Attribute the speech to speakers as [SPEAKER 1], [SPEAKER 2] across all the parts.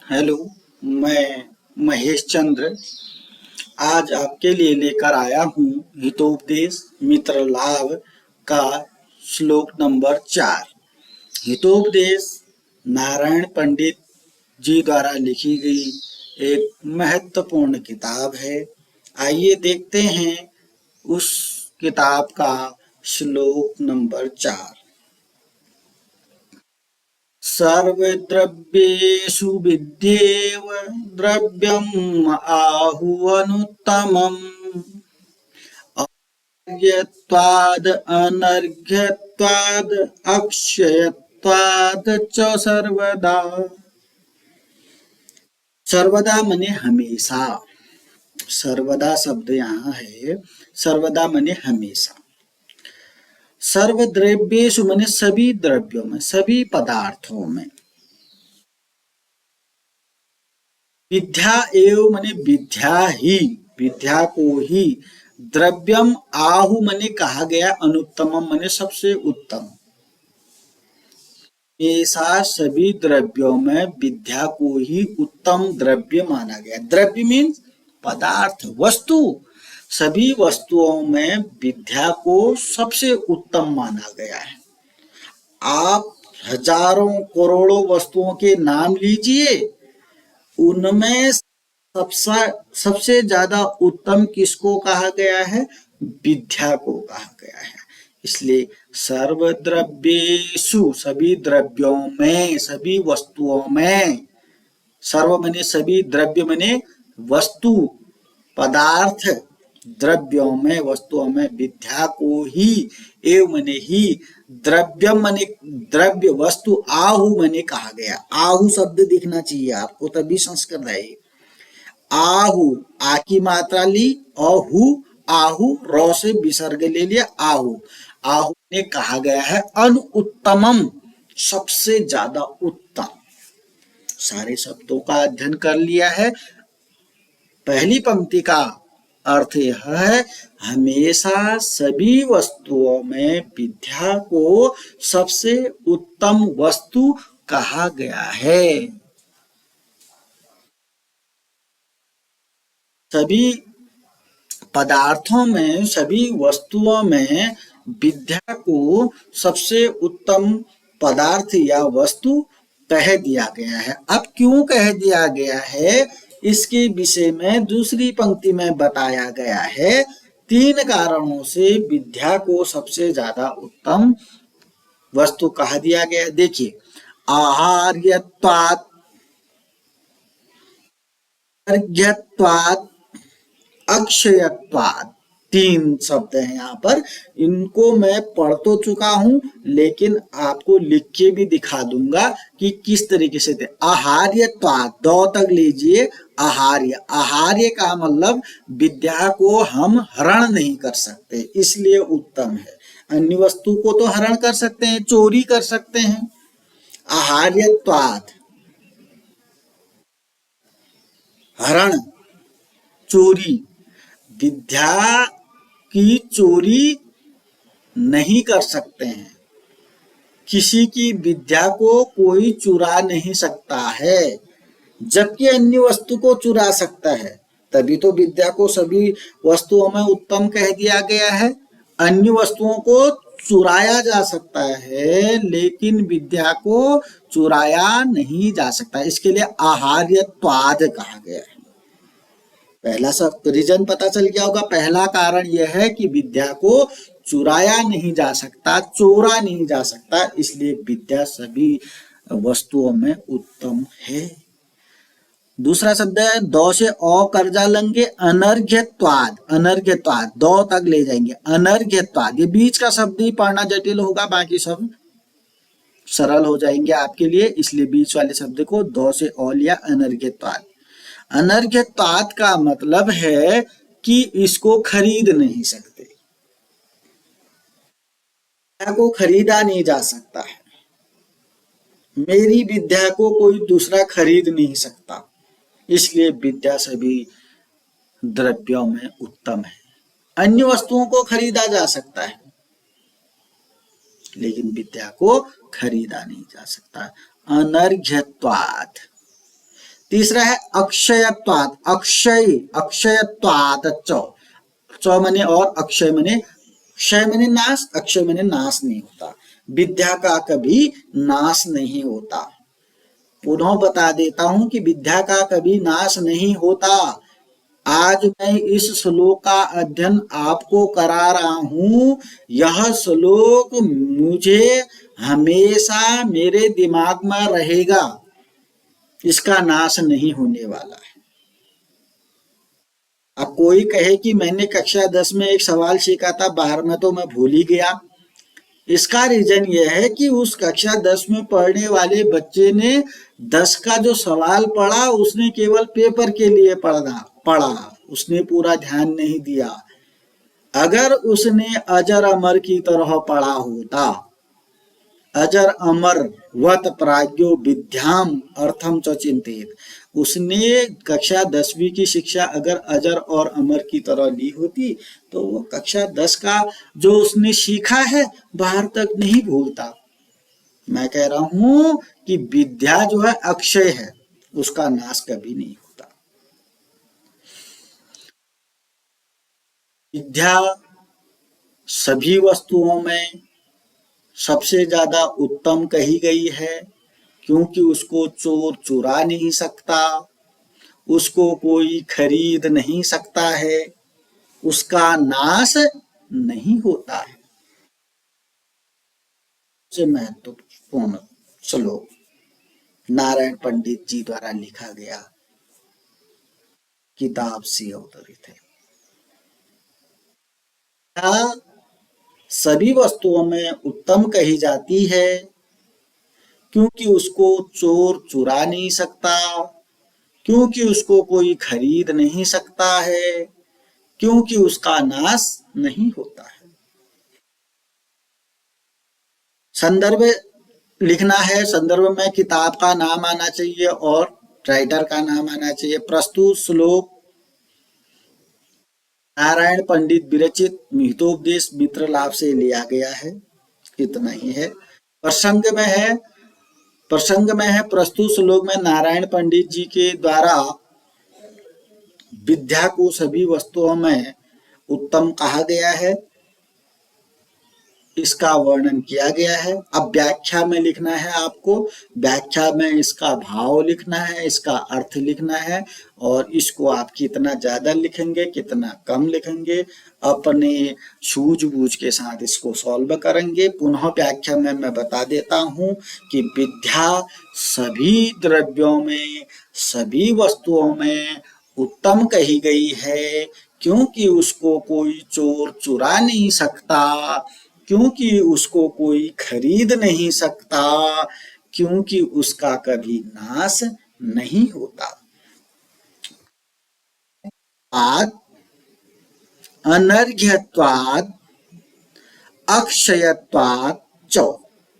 [SPEAKER 1] Hello, मैं महेश चंद्र आज आपके लिए लेकर आया हूँ हितोपदेश मित्र लाभ का श्लोक नंबर 4। हितोपदेश नारायण पंडित जी द्वारा लिखी गई एक महत्वपूर्ण किताब है। आइए देखते हैं उस किताब का श्लोक नंबर 4। सर्वद्रव्येषु विद्येव द्रव्यम् आहुरनुत्तमम् अर्घ्यत्वाद् अनर्घ्यत्वाद् अक्षयत्वाद् च सर्वदा। सर्वदा मने हमेशा। सर्वदा शब्द यहाँ है, सर्वदा मने हमेशा। सर्वद्रव्येषु मने सभी द्रव्यों में, सभी पदार्थों में। विद्या एव मने विद्या ही, विद्या को ही। द्रव्यम आहु मने कहा गया, अनुत्तमम मने सबसे उत्तम। ऐसा सभी द्रव्यों में विद्या को ही उत्तम द्रव्य माना गया। द्रव्य मीन्स पदार्थ, वस्तु। सभी वस्तुओं में विद्या को सबसे उत्तम माना गया है। आप हजारों करोड़ों वस्तुओं के नाम लीजिए, उनमें सबसे ज्यादा उत्तम किसको कहा गया है? विद्या को कहा गया है। इसलिए सर्वद्रव्येषु सभी द्रव्यों में, सभी वस्तुओं में। सर्व मने सभी, द्रव्य मने वस्तु, पदार्थ। द्रव्यों में, वस्तुओं में विद्या को ही, एव मने ही, द्रव्यम मने द्रव्य, वस्तु, आहु मने कहा गया। आहु शब्द दिखना चाहिए आपको, तभी संस्कृत है। आहु, आ की मात्रा ली, अहु, आहु, रौ से विसर्ग ले लिया, आहु। आहु ने कहा गया है अनुत्तमम, सबसे ज्यादा उत्तम। सारे शब्दों का अध्ययन कर लिया है। पहली पंक्ति का अर्थ यह है, हमेशा सभी वस्तुओं में विद्या को सबसे उत्तम वस्तु कहा गया है। सभी पदार्थों में, सभी वस्तुओं में विद्या को सबसे उत्तम पदार्थ या वस्तु कह दिया गया है। अब क्यों कह दिया गया है, इसके विषय में दूसरी पंक्ति में बताया गया है। 3 कारणों से विद्या को सबसे ज्यादा उत्तम वस्तु कहा दिया गया। देखिए, आहार्यत्वात्, अर्घ्यत्वात्, अक्षयत्वात्। 3 शब्द हैं यहाँ पर। इनको मैं पढ़ तो चुका हूं, लेकिन आपको लिख के भी दिखा दूंगा कि किस तरीके से थे। आहार्यत्वात्, दो तक लीजिए। आहार्य, आहार्य का मतलब विद्या को हम हरण नहीं कर सकते, इसलिए उत्तम है। अन्य वस्तु को तो हरण कर सकते हैं, चोरी कर सकते हैं। आहार्यत्वात्, हरण, चोरी। विद्या की चोरी नहीं कर सकते हैं। किसी की विद्या को कोई चुरा नहीं सकता है, जबकि अन्य वस्तु को चुरा सकता है। तभी तो विद्या को सभी वस्तुओं में उत्तम कह दिया गया है। अन्य वस्तुओं को चुराया जा सकता है, लेकिन विद्या को चुराया नहीं जा सकता। इसके लिए आहार्यत्वाद कहा गया है। पहला सब रीजन पता चल गया होगा। पहला कारण यह है कि विद्या को चुराया नहीं जा सकता, चोरा नहीं जा सकता, इसलिए विद्या सभी वस्तुओं में उत्तम है। दूसरा शब्द है, दो से अ कर्जा लेंगे, अनर्घ्यत्वाद। अनर्घ्यत्वाद, दो तक ले जाएंगे, अनर्घ्यत्वाद। ये बीच का शब्द ही पढ़ना जटिल होगा, बाकी सब सरल हो जाएंगे आपके लिए, इसलिए बीच वाले शब्द को दो से अ लिया, अनर्घ्यत्वाद। अनर्घ्यत्वाद का मतलब है कि इसको खरीद नहीं सकते, विद्या को खरीदा नहीं जा सकता है। मेरी विद्या को कोई दूसरा खरीद नहीं सकता, इसलिए विद्या सभी द्रव्यों में उत्तम है। अन्य वस्तुओं को खरीदा जा सकता है, लेकिन विद्या को खरीदा नहीं जा सकता। अनर्घ्यत्वात्। तीसरा है अक्षयत्वात्, अक्षयत्वात् च मने और, अक्षय मने, क्षय मने नाश, अक्षय मने नाश नहीं होता। विद्या का कभी नाश नहीं होता। पुनः बता देता हूं कि विद्या का कभी नाश नहीं होता। आज मैं इस श्लोक का अध्ययन आपको करा रहा हूं, यह श्लोक मुझे हमेशा मेरे दिमाग में रहेगा, इसका नाश नहीं होने वाला है। अब कोई कहे कि मैंने कक्षा 10 में एक सवाल सीखा था, बाहर में तो मैं भूल ही गया। इसका रीजन यह है कि उस कक्षा 10 में पढ़ने वाले बच्चे ने 10 का जो सवाल पढ़ा उसने केवल पेपर के लिए पढ़ा, उसने पूरा ध्यान नहीं दिया। अगर उसने अजर अमर की तरह पढ़ा होता, अजर अमर वत प्राज्ञो विद्याम अर्थम च चिंतित, उसने कक्षा 10वीं की शिक्षा अगर अजर और अमर की तरह ली होती तो वो कक्षा 10 का जो उसने सीखा है बाहर तक नहीं भूलता। मैं कह रहा हूं कि विद्या जो है अक्षय है, उसका नाश कभी नहीं होता। विद्या सभी वस्तुओं में सबसे ज्यादा उत्तम कही गई है, क्योंकि उसको चोर चुरा नहीं सकता, उसको कोई खरीद नहीं सकता है, उसका नाश नहीं होता है। सबसे महत्वपूर्ण श्लोक नारायण पंडित जी द्वारा लिखा गया किताब से अवतरित है। सभी वस्तुओं में उत्तम कही जाती है, क्योंकि उसको चोर चुरा नहीं सकता, क्योंकि उसको कोई खरीद नहीं सकता है, क्योंकि उसका नाश नहीं होता है। संदर्भ लिखना है, संदर्भ में किताब का नाम आना चाहिए और राइटर का नाम आना चाहिए। प्रस्तुत श्लोक नारायण पंडित विरचित मिहितोपदेश मित्र लाभ से लिया गया है, इतना ही है। प्रसंग में है प्रस्तुत श्लोक में नारायण पंडित जी के द्वारा विद्या को सभी वस्तुओं में उत्तम कहा गया है, इसका वर्णन किया गया है। अब व्याख्या में लिखना है आपको, व्याख्या में इसका भाव लिखना है, इसका अर्थ लिखना है, और इसको आप कितना ज्यादा लिखेंगे कितना कम लिखेंगे अपने सूझबूझ के साथ इसको सॉल्व करेंगे। पुनः व्याख्या में मैं बता देता हूं कि विद्या सभी द्रव्यों में सभी वस्तुओं में उत्तम कही गई है, क्योंकि उसको कोई चोर चुरा नहीं सकता, क्योंकि उसको कोई खरीद नहीं सकता, क्योंकि उसका कभी नाश नहीं होता। अनर्घ्यत्वात् अक्षयत्वात् च,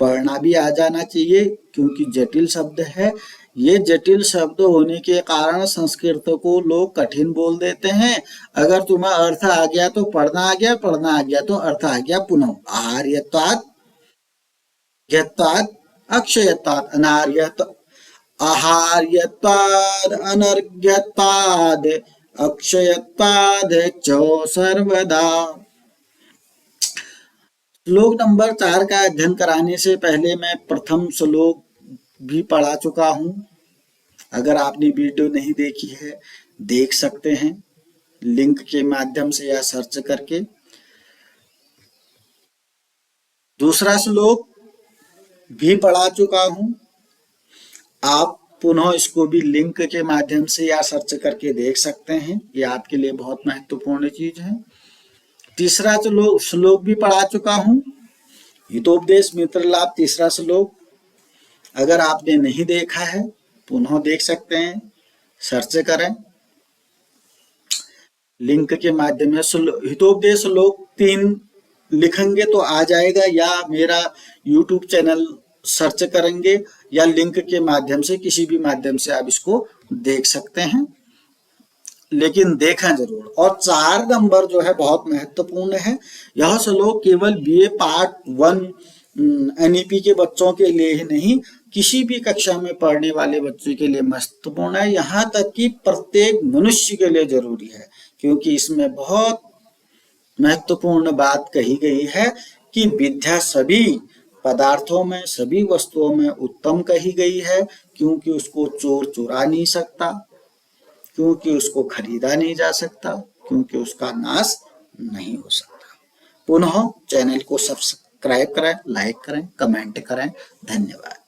[SPEAKER 1] पढ़ना भी आ जाना चाहिए क्योंकि जटिल शब्द है। ये जटिल शब्द होने के कारण संस्कृत को लोग कठिन बोल देते हैं। अगर तुम्हें अर्थ आ गया तो पढ़ना आ गया, पढ़ना आ गया तो अर्थ आ गया। पुनः आहार्यत्वात् अक्षयत्वात् आहार्यत्वाद् अनर्घ्यत्वाद् अक्षयत्वाद् च सर्वदा। श्लोक नंबर 4 का अध्ययन कराने से पहले मैं प्रथम श्लोक भी पढ़ा चुका हूं। अगर आपने वीडियो नहीं देखी है देख सकते हैं लिंक के माध्यम से या सर्च करके। दूसरा श्लोक भी पढ़ा चुका हूं, आप पुनः इसको भी लिंक के माध्यम से या सर्च करके देख सकते हैं, ये आपके लिए बहुत महत्वपूर्ण चीज है। तीसरा श्लोक भी पढ़ा चुका हूं, हितोपदेश मित्र लाभ तीसरा श्लोक। अगर आपने नहीं देखा है पुनः देख सकते हैं, सर्च करें लिंक के माध्यम से। हितोपदेश श्लोक 3 लिखेंगे तो आ जाएगा, या मेरा YouTube चैनल सर्च करेंगे या लिंक के माध्यम से, किसी भी माध्यम से आप इसको देख सकते हैं, लेकिन देखें जरूर। और 4 नंबर जो है बहुत महत्वपूर्ण है। यह श्लोक केवल BA पार्ट 1 एनईपी के बच्चों के लिए ही नहीं, किसी भी कक्षा में पढ़ने वाले बच्चे के लिए महत्वपूर्ण है, यहाँ तक कि प्रत्येक मनुष्य के लिए जरूरी है, क्योंकि इसमें बहुत महत्वपूर्ण बात कही गई है कि विद्या सभी पदार्थों में, सभी वस्तुओं में उत्तम कही गई है, क्योंकि उसको चोर चुरा नहीं सकता, क्योंकि उसको खरीदा नहीं जा सकता, क्योंकि उसका नाश नहीं हो सकता। पुनः चैनल को सब्सक्राइब करें, लाइक करें, कमेंट करें। धन्यवाद।